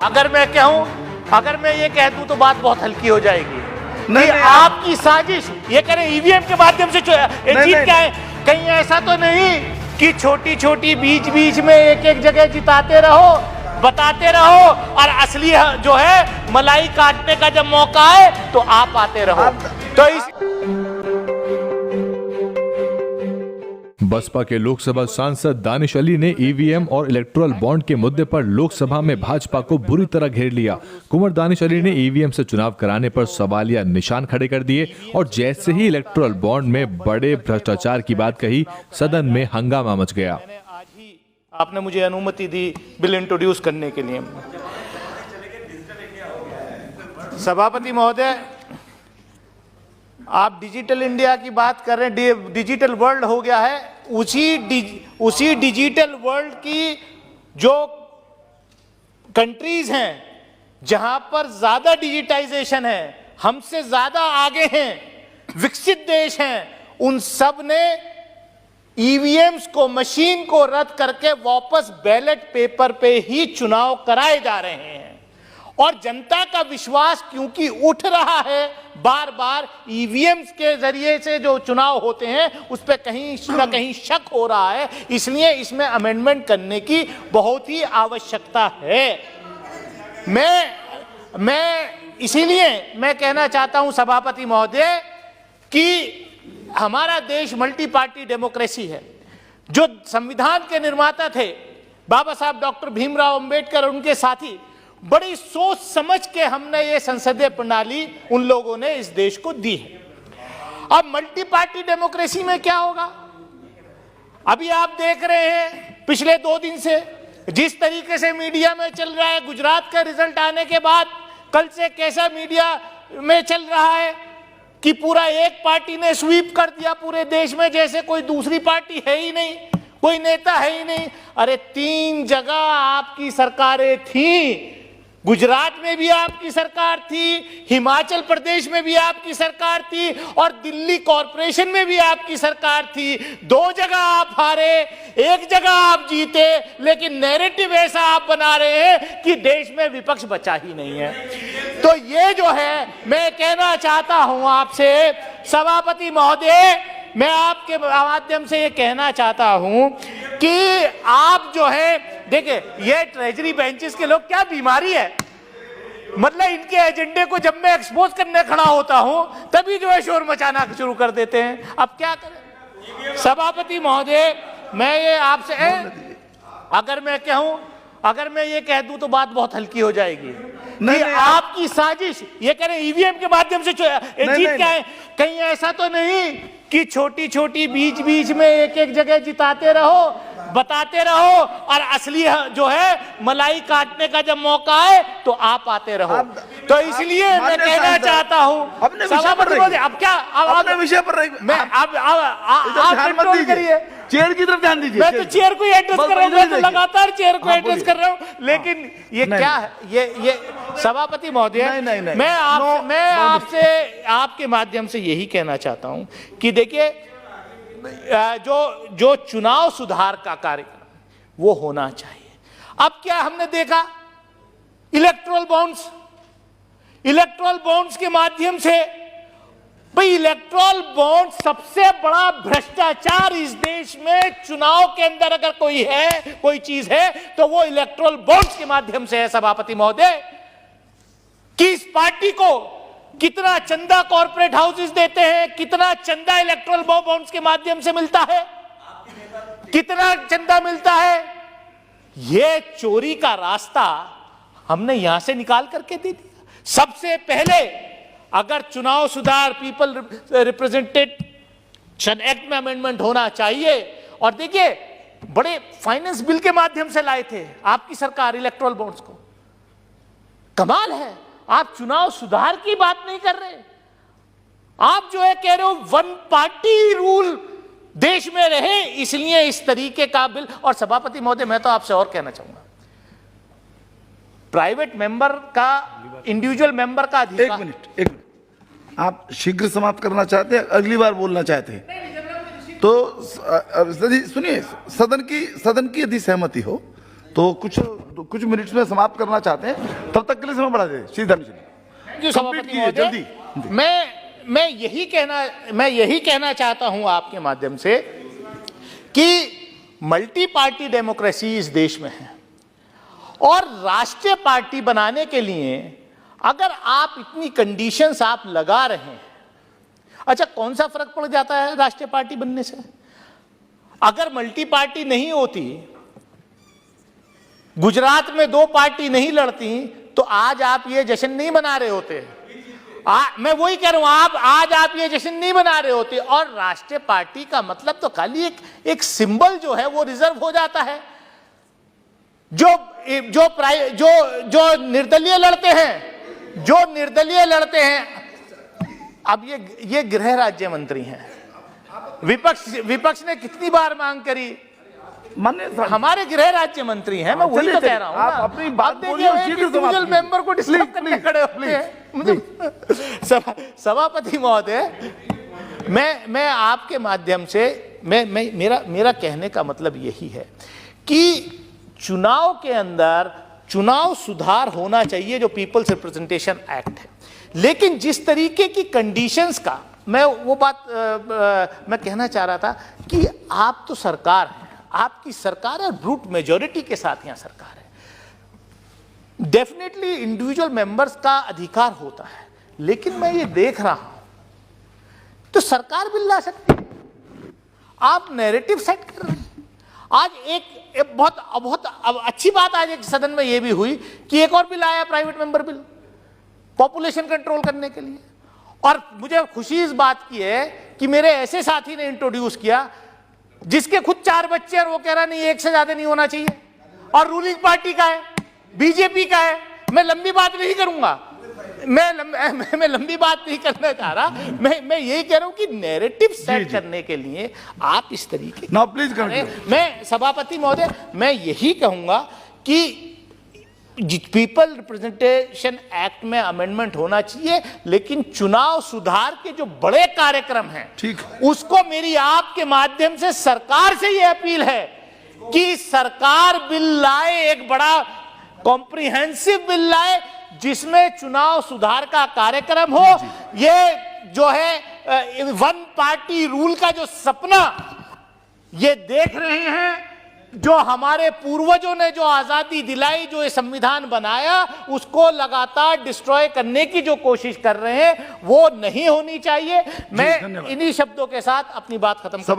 अगर मैं ये कह दूं तो बात बहुत हल्की हो जाएगी। नहीं, आपकी साजिश ये कह रहे ईवीएम के माध्यम से जीत के आए। कहीं ऐसा तो नहीं कि छोटी छोटी बीच में एक जगह जिताते रहो, बताते रहो, और असली जो है मलाई काटने का जब मौका आए तो आप आते रहो। तो इस बसपा के लोकसभा सांसद दानिश अली ने ईवीएम और इलेक्टोरल बॉन्ड के मुद्दे पर लोकसभा में भाजपा को बुरी तरह घेर लिया। कुंवर दानिश अली ने ईवीएम से चुनाव कराने पर सवालिया निशान खड़े कर दिए और जैसे ही इलेक्टोरल बॉन्ड में बड़े भ्रष्टाचार की बात कही, सदन में हंगामा मच गया। आज ही आपने मुझे अनुमति दी बिल इंट्रोड्यूस करने के लिए। सभापति महोदय, आप डिजिटल इंडिया की बात कर रहे हैं, डिजिटल वर्ल्ड हो गया है। उसी डिजिटल वर्ल्ड की जो कंट्रीज हैं जहां पर ज्यादा डिजिटाइजेशन है, हमसे ज्यादा आगे हैं, विकसित देश हैं, उन सब ने ईवीएम्स को, मशीन को रद्द करके वापस बैलेट पेपर पे ही चुनाव कराए जा रहे हैं। और जनता का विश्वास क्योंकि उठ रहा है, बार बार ईवीएम्स के जरिए से जो चुनाव होते हैं उस पर कहीं ना कहीं शक हो रहा है, इसलिए इसमें अमेंडमेंट करने की बहुत ही आवश्यकता है। इसीलिए मैं कहना चाहता हूं सभापति महोदय कि हमारा देश मल्टी पार्टी डेमोक्रेसी है। जो संविधान के निर्माता थे बाबा साहब डॉक्टर भीमराव अंबेडकर और उनके साथी, बड़ी सोच समझ के हमने ये संसदीय प्रणाली उन लोगों ने इस देश को दी है। अब मल्टी पार्टी डेमोक्रेसी में क्या होगा? अभी आप देख रहे हैं पिछले 2 दिन से जिस तरीके से मीडिया में चल रहा है, गुजरात का रिजल्ट आने के बाद कल से कैसा मीडिया में चल रहा है कि पूरा एक पार्टी ने स्वीप कर दिया पूरे देश में, जैसे कोई दूसरी पार्टी है ही नहीं, कोई नेता है ही नहीं। अरे 3 जगह आपकी सरकारें थी, गुजरात में भी आपकी सरकार थी, हिमाचल प्रदेश में भी आपकी सरकार थी, और दिल्ली कॉरपोरेशन में भी आपकी सरकार थी। 2 जगह आप हारे, 1 जगह आप जीते, लेकिन नैरेटिव ऐसा आप बना रहे हैं कि देश में विपक्ष बचा ही नहीं है। तो ये जो है, मैं कहना चाहता हूं आपसे सभापति महोदय, मैं आपके माध्यम से ये कहना चाहता हूं कि आप जो है, देखिए ये ट्रेजरी बेंचेस के लोग क्या बीमारी है, मतलब इनके एजेंडे को जब मैं एक्सपोज करने खड़ा होता हूं तभी जो है शोर मचाना शुरू कर देते हैं। अब क्या करें सभापति महोदय, मैं ये आपसे अगर मैं ये कह दूं तो बात बहुत हल्की हो जाएगी। नहीं, आपकी साजिश ये कह रहे ईवीएम के माध्यम से जीत के आए। कहीं ऐसा तो नहीं कि छोटी छोटी बीच में एक जगह जिताते रहो, बताते रहो, और असली जो है मलाई काटने का जब मौका आए तो आप आते रहो। तो इसलिए मैं कहना चाहता हूं सभापति महोदय, अब क्या अपने विषय पर रही, मैं आप कंट्रोल करिए, चेयर की तरफ ध्यान दीजिए। मैं तो चेयर को एड्रेस कर रहा हूं, मैं तो लगातार चेयर को एड्रेस कर रहा हूं, लेकिन ये क्या है, ये सभापति महोदय, मैं आपसे आपके माध्यम से यही कहना चाहता हूं कि देखिए जो चुनाव सुधार का कार्यक्रम वो होना चाहिए। अब क्या हमने देखा, इलेक्टोरल बॉन्ड्स के माध्यम से, भाई इलेक्टोरल बॉन्ड सबसे बड़ा भ्रष्टाचार इस देश में चुनाव के अंदर अगर कोई चीज है तो वो इलेक्टोरल बॉन्ड्स के माध्यम से है सभापति महोदय। कि इस पार्टी को कितना चंदा कॉर्पोरेट हाउसेस देते हैं, कितना चंदा इलेक्टोरल बॉन्ड्स के माध्यम से मिलता है, कितना चंदा मिलता है, ये चोरी का रास्ता हमने यहां से निकाल करके दे दिया। सबसे पहले अगर चुनाव सुधार पीपल रिप्रेजेंटेशन एक्ट में अमेंडमेंट होना चाहिए, और देखिए बड़े फाइनेंस बिल के माध्यम से लाए थे आपकी सरकार इलेक्टोरल बॉन्ड्स को। कमाल है, आप चुनाव सुधार की बात नहीं कर रहे, आप जो है कह रहे हो 1 पार्टी रूल देश में रहे, इसलिए इस तरीके का बिल। और सभापति महोदय, मैं तो आपसे और कहना चाहूंगा, प्राइवेट मेंबर का, इंडिविजुअल मेंबर का अधिकार। एक मिनट, आप शीघ्र समाप्त करना चाहते हैं, अगली बार बोलना चाहते हैं तो सुनिए, सदन की यदि सहमति हो तो कुछ कुछ मिनट्स में समाप्त करना चाहते हैं, तब तक के लिए समय बढ़ा दे। श्री दानिश अली, सभापति कीजिए, महोदय, जल्दी। मैं यही कहना चाहता हूं आपके माध्यम से कि मल्टी पार्टी डेमोक्रेसी इस देश में है और राष्ट्रीय पार्टी बनाने के लिए अगर आप इतनी कंडीशंस आप लगा रहे हैं, अच्छा कौन सा फर्क पड़ जाता है राष्ट्रीय पार्टी बनने से? अगर मल्टी पार्टी नहीं होती, गुजरात में 2 पार्टी नहीं लड़ती, तो आज आप ये जश्न नहीं मना रहे होते। मैं वही कह रहा हूं, आज आप ये जश्न नहीं मना रहे होते। और राष्ट्रीय पार्टी का मतलब तो खाली एक सिंबल जो है वो रिजर्व हो जाता है। जो निर्दलीय लड़ते हैं, अब ये गृह राज्य मंत्री हैं। विपक्ष ने कितनी बार मांग करी, हमारे गृह राज्य मंत्री हैं। मैं वही तो कह रहा हूं, आप अपनी बात बोलिए, इंडिविजुअल मेंबर को डिस्टर्ब करने खड़े होते हैं। सभापति महोदय, मैं आपके माध्यम से मेरा कहने का मतलब यही है कि चुनाव के अंदर चुनाव सुधार होना चाहिए, जो पीपल्स रिप्रेजेंटेशन एक्ट है। लेकिन जिस तरीके की कंडीशंस का मैं कहना चाह रहा था कि आप तो सरकार हैं, आपकी सरकार है, ब्रूट मेजॉरिटी के साथ यहां सरकार है। डेफिनेटली इंडिविजुअल मेंबर्स का अधिकार होता है, लेकिन मैं ये देख रहा हूं तो सरकार बिल ला सकती है, आप नैरेटिव सेट कर रहे हैं। आज एक बहुत अच्छी बात आज एक सदन में यह भी हुई कि एक और बिल आया, private member bill, population control करने के लिए। और मुझे खुशी इस बात की है कि मेरे ऐसे साथी ने इंट्रोड्यूस किया जिसके खुद 4 बच्चे और वो कह रहा नहीं 1 से ज्यादा नहीं होना चाहिए, और रूलिंग पार्टी का है, बीजेपी का है। मैं लंबी बात नहीं करूंगा, मैं लंबी बात नहीं करना चाह रहा। मैं यही कह रहा हूं कि नैरेटिव सेट करने के लिए आप इस तरीके नाउ प्लीज मैं सभापति महोदय, मैं यही कहूंगा कि पीपल रिप्रेजेंटेशन एक्ट में अमेंडमेंट होना चाहिए, लेकिन चुनाव सुधार के जो बड़े कार्यक्रम हैं, ठीक, उसको मेरी आपके माध्यम से सरकार से यह अपील है कि सरकार बिल लाए, एक बड़ा कॉम्प्रिहेंसिव बिल लाए जिसमें चुनाव सुधार का कार्यक्रम हो। ये जो है 1 पार्टी रूल का जो सपना ये देख रहे हैं, जो हमारे पूर्वजों ने जो आजादी दिलाई, जो ये संविधान बनाया, उसको लगातार डिस्ट्रॉय करने की जो कोशिश कर रहे हैं, वो नहीं होनी चाहिए। मैं इन्हीं शब्दों के साथ अपनी बात खत्म करता हूं।